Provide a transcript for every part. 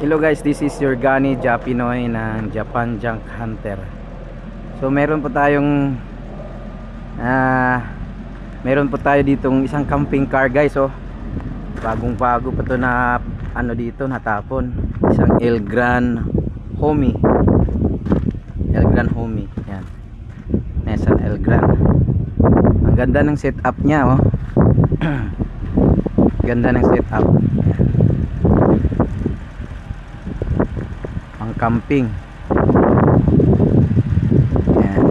Hello guys, this is your Gani Japinoy ng Japan Junk Hunter. So meron po tayong meron po tayo ditong isang camping car guys, oh. Bagong bago pa to na ano dito natapon. Isang Elgrand Homey. Elgrand Homey. Yan. Nissan Elgrand. Ang ganda ng setup niya, oh. Ganda ng setup. Ang camping. Yan.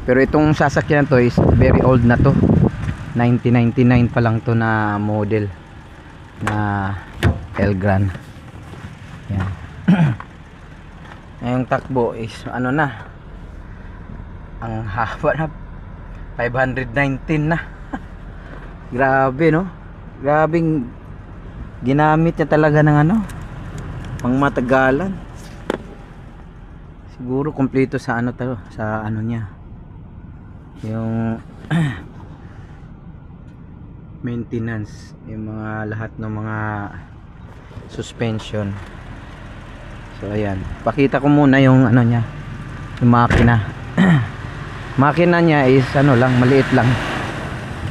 Pero itong sasakyan to is very old na to. 1999 pa lang to na model na Elgrand. Yan. Ngayong takbo is ano na, ang haba na, 519 na. Grabe, no? Grabing ginamit niya talaga ng ano, pang matagalan. Siguro kompleto sa ano to, sa ano niya, yung maintenance, yung mga lahat ng mga suspension. So ayan, pakita ko muna yung ano niya, yung makina. Makina niya is ano lang, maliit lang.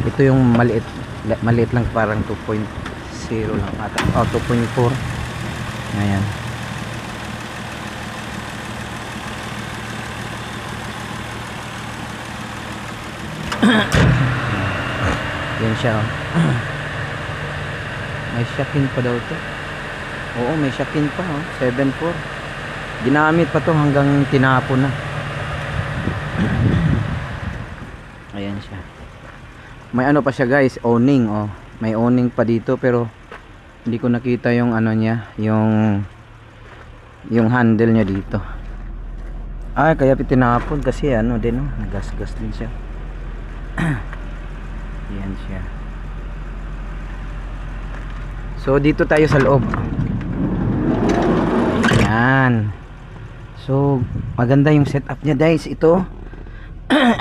Ito yung maliit lang, parang 2.0 lang ata. Oh, 2.4. Ayan. Yan siya, oh. May shakin pa daw to. Oo, may shakin pa, oh. 7.4. Ginamit pa to hanggang tinapon na. Ayan siya. May ano pa siya guys, owning, oh. May owning pa dito pero hindi ko nakita yung ano niya, yung handle niya dito. Ay, kaya tinapon kasi ano din, oh, nagasgas din siya. Yan siya. So dito tayo sa loob. Ayan. So maganda yung setup niya guys. Ito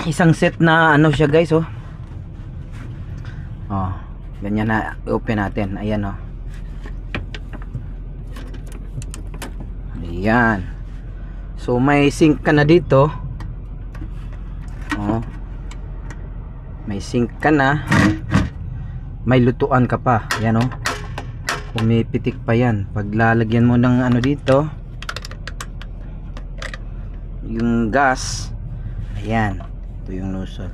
isang set na ano siya guys, oh. Oh, ganyan na open natin. Ayan, oh. Ayan. So may sink ka na dito. Oh. May sink ka na. May lutuan ka pa. Ayan, oh. Pumipitik pa yan. Pag lalagyan mo ng ano dito, yung gas. Ayan. Ito yung nozzle.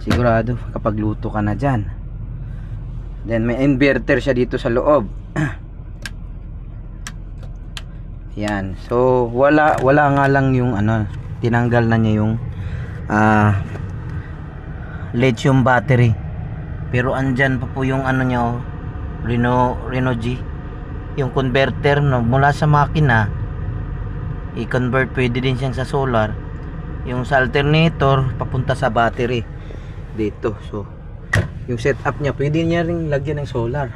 Sigurado kapag luto ka na dyan. Then may inverter siya dito sa loob. Yan. So wala nga lang yung ano, tinanggal na niya yung lithium battery. Pero andyan pa po yung ano niya, oh, Reno G. Yung converter, no, mula sa makina i-convert, pwede din siyang sa solar. Yung sa alternator papunta sa battery dito. So yung setup niya pwede niya ring lagyan ng solar.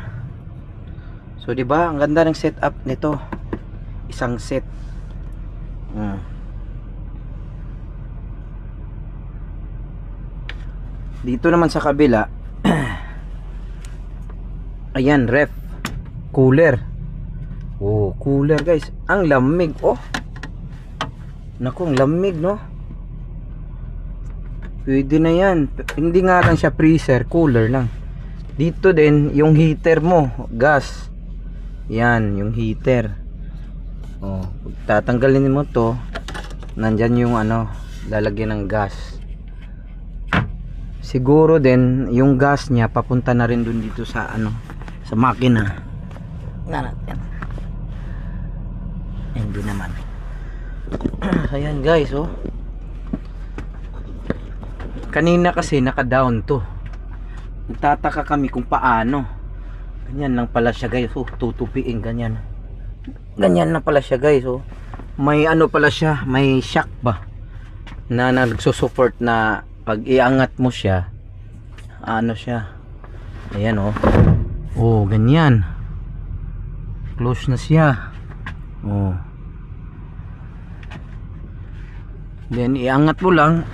So di ba ang ganda ng setup nito, isang set. Dito naman sa kabila ayan, ref, cooler. Oh, cooler guys, ang lamig, oh. Naku, ang lamig, no? Pwede na yan. Hindi nga lang siya freezer, cooler lang. Dito din yung heater mo, gas. Yan, yung heater. Oh, tatanggalin mo to, nandyan yung ano, lalagyan ng gas. Siguro din yung gas niya papunta na rin dun dito sa ano, sa makina. Nga natin. Hindi naman. Ayan guys, oh. Kanina kasi naka-down to. Nagtataka kami kung paano. Ganyan lang pala siya guys, oh. Tutupiin ganyan. Ganyan na pala siya guys, oh. May ano pala siya, may shock ba na nagsusupport na pag iangat mo siya, ano siya. Ayan, oh. Oh, ganyan. Close na siya. Oh. Then iangat mo lang.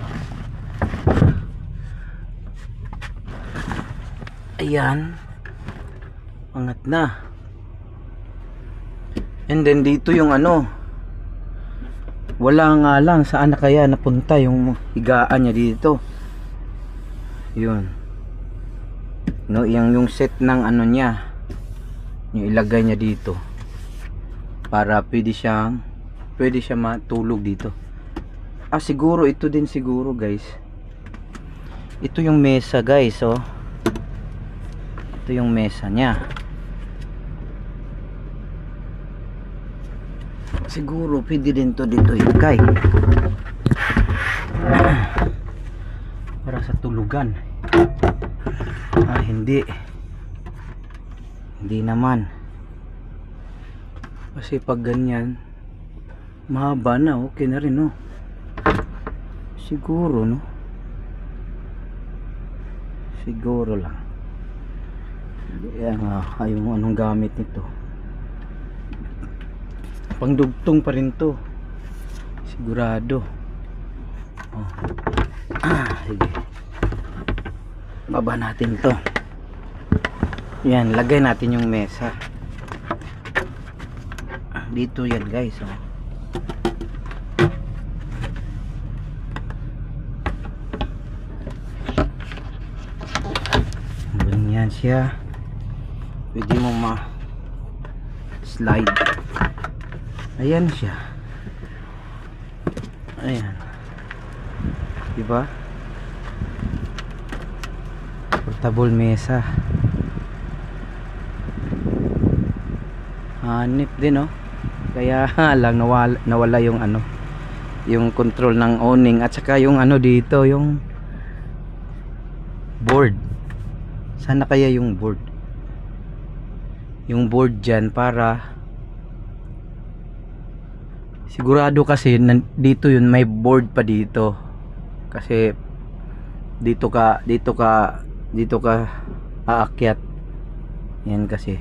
Ayan. Angat na. And then dito yung ano, wala nga lang saan na kaya napunta yung higaan niya dito. Yun. No, yung set ng ano niya, yung ilagay niya dito para pwede siya matulog dito. Siguro ito din siguro, guys. Ito yung mesa, guys, oh. Ito yung mesa niya. Siguro pwede din to dito ilagay para sa tulugan. Hindi naman, kasi pag ganyan mahaba na, okay na rin, no? Siguro, no? Siguro lang. Yan nga, yung anong gamit nito, pangdugtong pa rin to, sigurado. Sige, baba natin to. Yan, lagay natin yung mesa dito. Yan, guys, oh. Ganyan siya, pwede mo slide. Ayan siya. Ayan, diba? Portable mesa. Hanip din, oh. Kaya lang nawala yung ano, yung control ng owning, at saka yung ano dito, yung board. Sana kaya yung board? Yung board dyan, para sigurado, kasi dito yun, may board pa dito. Kasi dito ka aakyat. Yan, kasi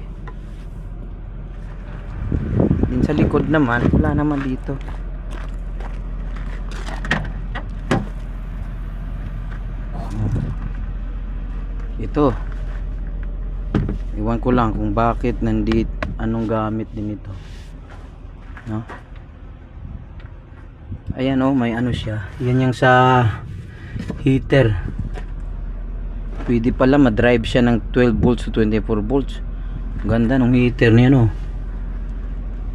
din sa likod naman wala naman dito. Ito, iwan ko lang kung bakit nandito, anong gamit din ito, no? Ayan, oh, may ano siya. Yan yung sa heater. Pwede pala ma-drive siya ng 12 volts to 24 volts. Ganda ng heater niya, no?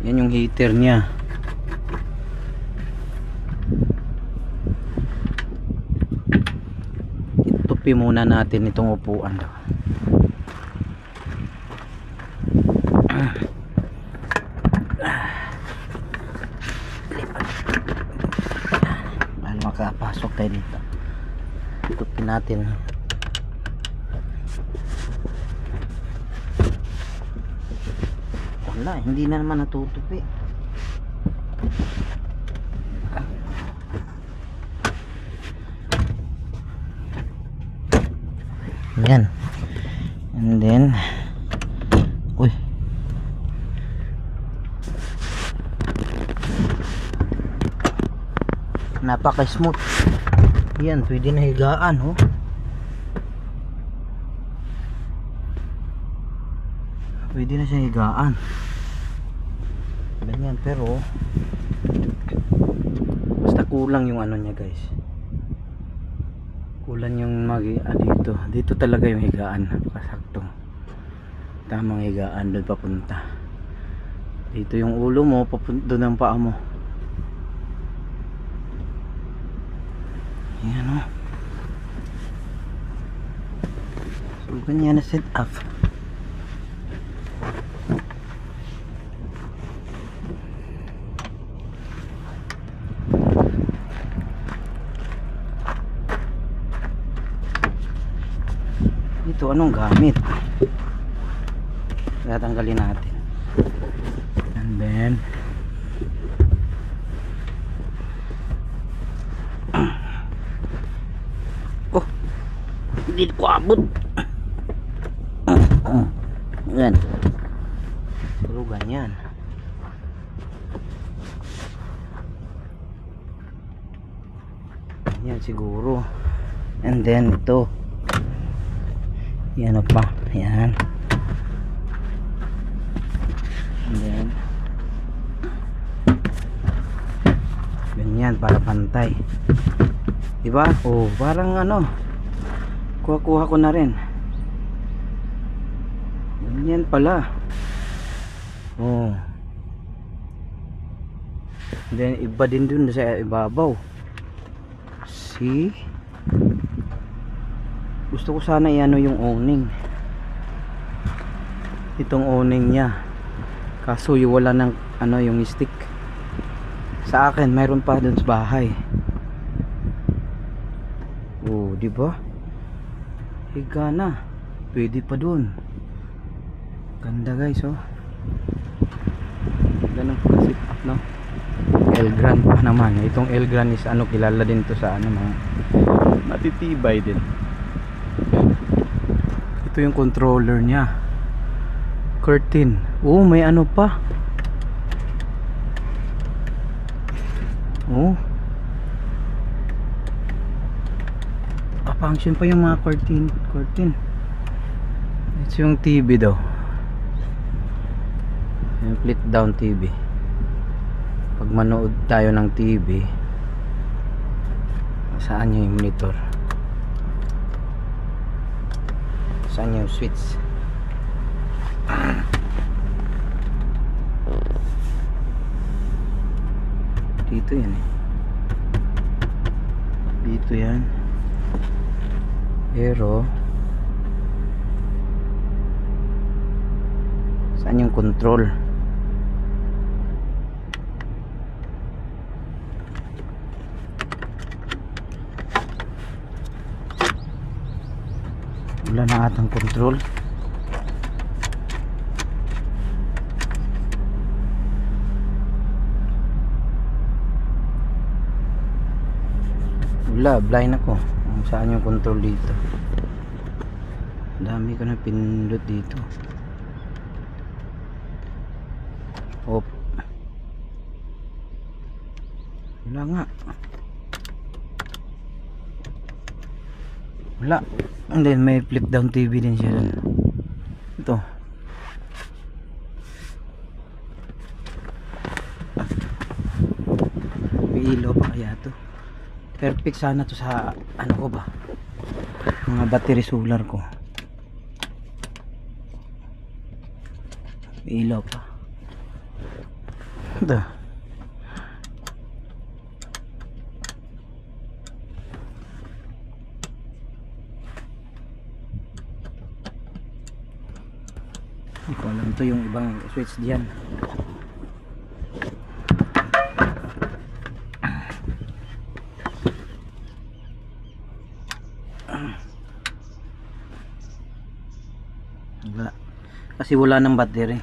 Yan yung heater niya. Itupi muna natin itong upuan daw. Makapasok tayo dito. Tutupin natin. Wala, hindi na naman natutupi. Yan. And then, uy, napaka smooth. Yan, pwede na higaan, oh. Pwede na siya higaan. Ganyan, pero basta kulang yung ano niya, guys. Kulang yung dito talaga yung higaan. Napakasakto. Tamang higaan, doon papunta. Dito yung ulo mo, papunta doon ang paa mo. Yan, oh. So ganyan na set up. Ito, anong gamit? Tatanggalin natin. And then hindi ko abot. Yan. Pero ganyan. Yan siguro. And then ito. Yan pa. Yan. And then ganyan para pantay, diba? Oh, parang ano, kuha ko na rin. Ganyan pala. Oh, then iba din dun sa ibabaw. See, gusto ko sana i-ano yung owning, itong owning nya, kaso yung wala ng ano, yung stick. Sa akin mayroon pa dun sa bahay. Oh, di ba? Higa na. Pwede pa dun. Ganda guys, oh. Ganun kasi, no? El Gran pa naman. Itong El Gran is ano, kilala din to sa ano, mga matitibay din. Ito yung controller nya. Curtain. Oh, may ano pa. Oh, function pa yung mga curtain. Ito yung TV daw, yung flip down TV. Pag manood tayo ng TV, saan yung monitor, saan yung switch? Dito yan eh. Dito yan. Pero saan yung control? Wala na atang control. Wala, blind ako. Saan yung control dito? Dami ko na pinindot dito. Off. Wala nga. Wala. And then may flip down TV din siya dun. Ito. May ilaw pa kaya to? Perfect sana to sa ano ko ba, mga battery solar ko. May ilaw pa. Ito. Hindi ko alam to yung ibang switch diyan. Wala. Kasi wala ng battery.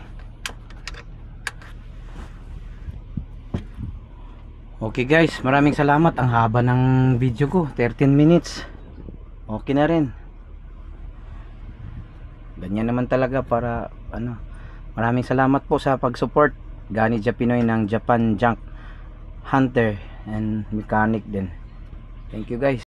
Okay guys, maraming salamat. Ang haba ng video ko, 13 minutes. Okay na rin. Ganyan naman talaga para ano. Maraming salamat po sa pag-support. Gani Japinoy ng Japan Junk Hunter and Mechanic din. Thank you guys.